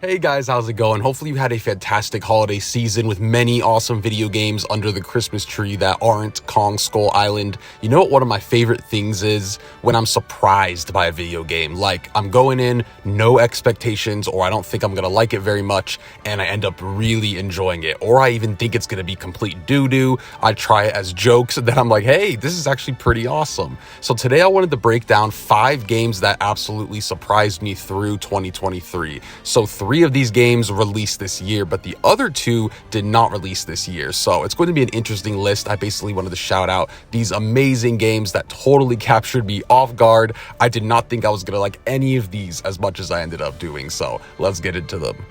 Hey guys, how's it going? Hopefully you had a fantastic holiday season with many awesome video games under the Christmas tree that aren't Kong Skull Island. You know what one of my favorite things is? When I'm surprised by a video game. Like, I'm going in, no expectations, or I don't think I'm gonna like it very much, and I end up really enjoying it. Or I even think it's gonna be complete doo-doo. I try it as jokes, and then I'm like, hey, this is actually pretty awesome. So today I wanted to break down 5 games that absolutely surprised me through 2023. So 3 of these games released this year, but the other 2 did not release this year. So it's going to be an interesting list. I basically wanted to shout out these amazing games that totally captured me off guard. I did not think I was going to like any of these as much as I ended up doing. So let's get into them.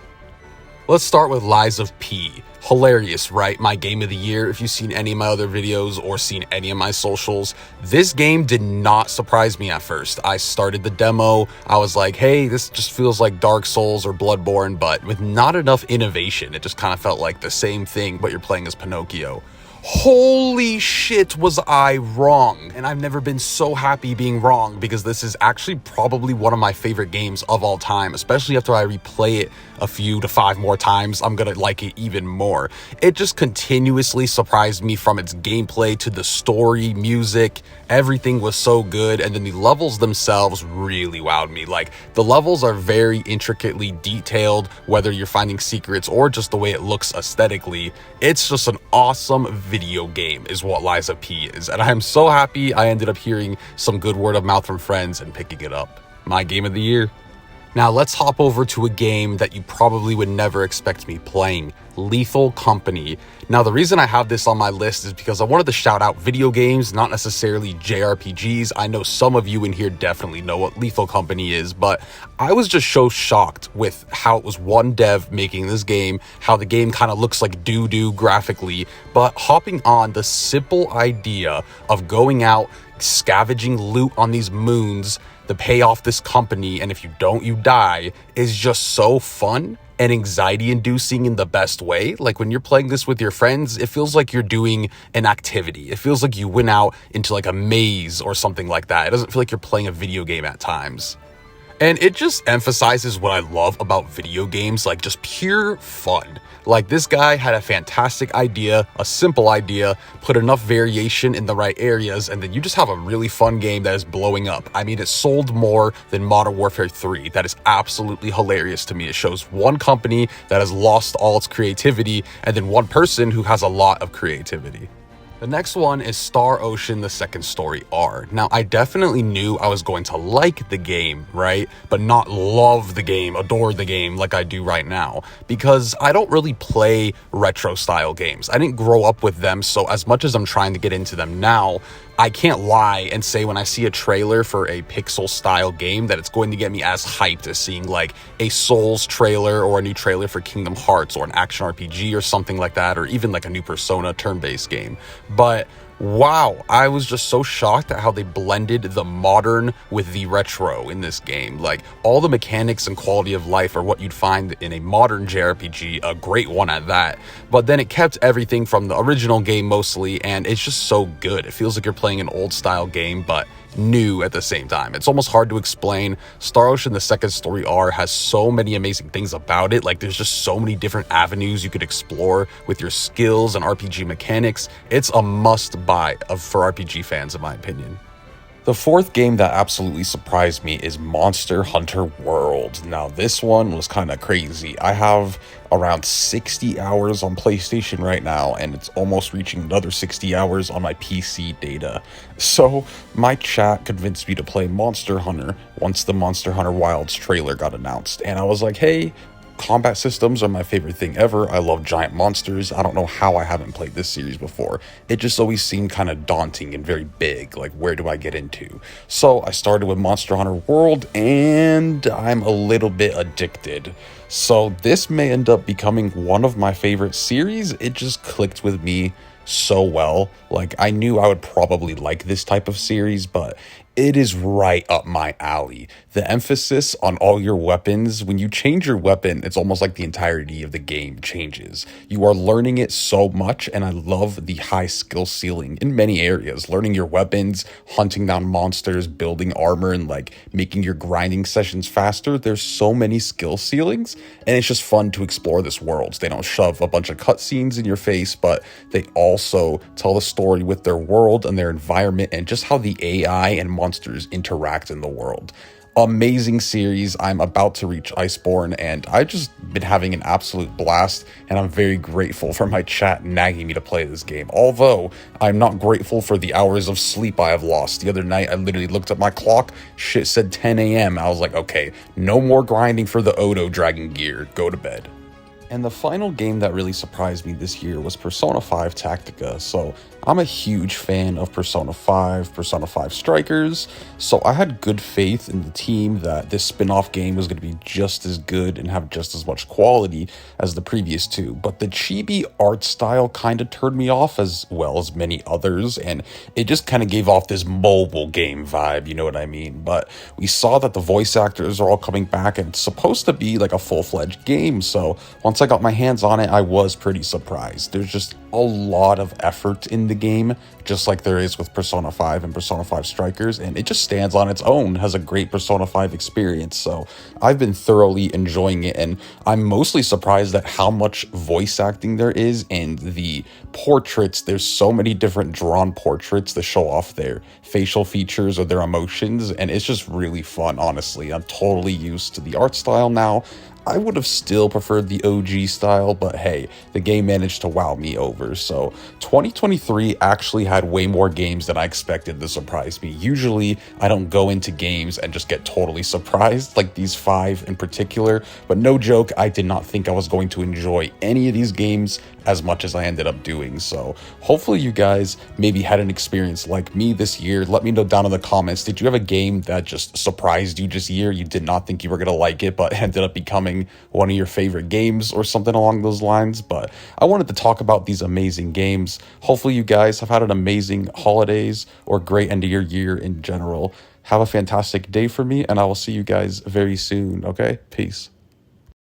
Let's start with Lies of P. Hilarious, right? My game of the year. If you've seen any of my other videos or seen any of my socials, this game did not surprise me at first. I started the demo. I was like, hey, this just feels like Dark Souls or Bloodborne, but with not enough innovation. It just kind of felt like the same thing, but you're playing as Pinocchio. Holy shit, was I wrong. And I've never been so happy being wrong because this is actually probably one of my favorite games of all time, especially after I replay it a few to 5 more times. I'm gonna like it even more. It just continuously surprised me from its gameplay to the story, music, everything was so good. And then the levels themselves really wowed me. Like, the levels are very intricately detailed, whether you're finding secrets or just the way it looks aesthetically. It's just an awesome video game is what Lies of P is, and I am so happy I ended up hearing some good word of mouth from friends and picking it up. My game of the year. Now let's hop over to a game that you probably would never expect me playing, Lethal Company. Now the reason I have this on my list is because I wanted to shout out video games, not necessarily JRPGs. I know some of you in here definitely know what Lethal Company is, but I was just so shocked with how it was one dev making this game, how the game kind of looks like doo-doo graphically, but hopping on the simple idea of going out, scavenging loot on these moons to pay off this company, and if you don't, you die, is just so fun and anxiety inducing in the best way. Like, when you're playing this with your friends, it feels like you're doing an activity. It feels like you went out into like a maze or something like that. It doesn't feel like you're playing a video game at times. And it just emphasizes what I love about video games, like just pure fun. Like, this guy had a fantastic idea, a simple idea, put enough variation in the right areas, and then you just have a really fun game that is blowing up. I mean, it sold more than Modern Warfare 3. That is absolutely hilarious to me. It shows one company that has lost all its creativity, and then one person who has a lot of creativity. The next one is Star Ocean: The Second Story R. Now, I definitely knew I was going to like the game, right? But not love the game, adore the game like I do right now. Because I don't really play retro style games. I didn't grow up with them, so as much as I'm trying to get into them now, I can't lie and say when I see a trailer for a pixel style game that it's going to get me as hyped as seeing like a Souls trailer or a new trailer for Kingdom Hearts or an action RPG or something like that, or even like a new Persona turn-based game. But wow, I was just so shocked at how they blended the modern with the retro in this game. Like, all the mechanics and quality of life are what you'd find in a modern JRPG, a great one at that. But then it kept everything from the original game mostly, and it's just so good. It feels like you're playing an old style game, but new at the same time. It's almost hard to explain. Star Ocean: The Second Story R has so many amazing things about it. Like, there's just so many different avenues you could explore with your skills and RPG mechanics. It's a must buy for RPG fans, in my opinion. The 4th game that absolutely surprised me is Monster Hunter World. Now, this one was kind of crazy. I have around 60 hours on PlayStation right now, and it's almost reaching another 60 hours on my PC data. So my chat convinced me to play Monster Hunter once the Monster Hunter Wilds trailer got announced. And I was like, hey, combat systems are my favorite thing ever. I love giant monsters. I don't know how I haven't played this series before. It just always seemed kind of daunting and very big. Like, where do I get into? So I started with Monster Hunter World, and I'm a little bit addicted. So this may end up becoming one of my favorite series. It just clicked with me so well. Like, I knew I would probably like this type of series, but It is right up my alley. The emphasis on all your weapons, when you change your weapon, it's almost like the entirety of the game changes. You are learning it so much, and I love the high skill ceiling in many areas. Learning your weapons, hunting down monsters, building armor, and like making your grinding sessions faster. There's so many skill ceilings, and it's just fun to explore this world. They don't shove a bunch of cutscenes in your face, but they also tell the story with their world and their environment and just how the AI and monsters interact in the world. Amazing series. I'm about to reach Iceborne, and I've just been having an absolute blast, and I'm very grateful for my chat nagging me to play this game. Although, I'm not grateful for the hours of sleep I have lost. The other night, I literally looked at my clock, shit said 10 a.m. I was like, okay, no more grinding for the Odo Dragon gear. Go to bed. And the final game that really surprised me this year was Persona 5 Tactica. So I'm a huge fan of Persona 5, Persona 5 Strikers, so I had good faith in the team that this spin-off game was going to be just as good and have just as much quality as the previous two. But the chibi art style kind of turned me off, as well as many others, and it just kind of gave off this mobile game vibe, you know what I mean? But we saw that the voice actors are all coming back, and it's supposed to be like a full-fledged game, so once I got my hands on it, I was pretty surprised. There's just a lot of effort in the game, just like there is with Persona 5 and Persona 5 Strikers, and it just stands on its own, has a great Persona 5 experience, so I've been thoroughly enjoying it, and I'm mostly surprised at how much voice acting there is, and the portraits. There's so many different drawn portraits that show off their facial features or their emotions, and it's just really fun, honestly. I'm totally used to the art style now. I would have still preferred the OG style, but hey, the game managed to wow me over. So 2023 actually had way more games than I expected to surprise me. Usually, I don't go into games and just get totally surprised, like these 5 in particular, but no joke, I did not think I was going to enjoy any of these games as much as I ended up doing. So hopefully you guys maybe had an experience like me this year. Let me know down in the comments, did you have a game that just surprised you this year? You did not think you were going to like it, but ended up becoming one of your favorite games or something along those lines. But I wanted to talk about these amazing games. Hopefully you guys have had an amazing holidays or great end of your year in general. Have a fantastic day for me, and I will see you guys very soon, okay? Peace.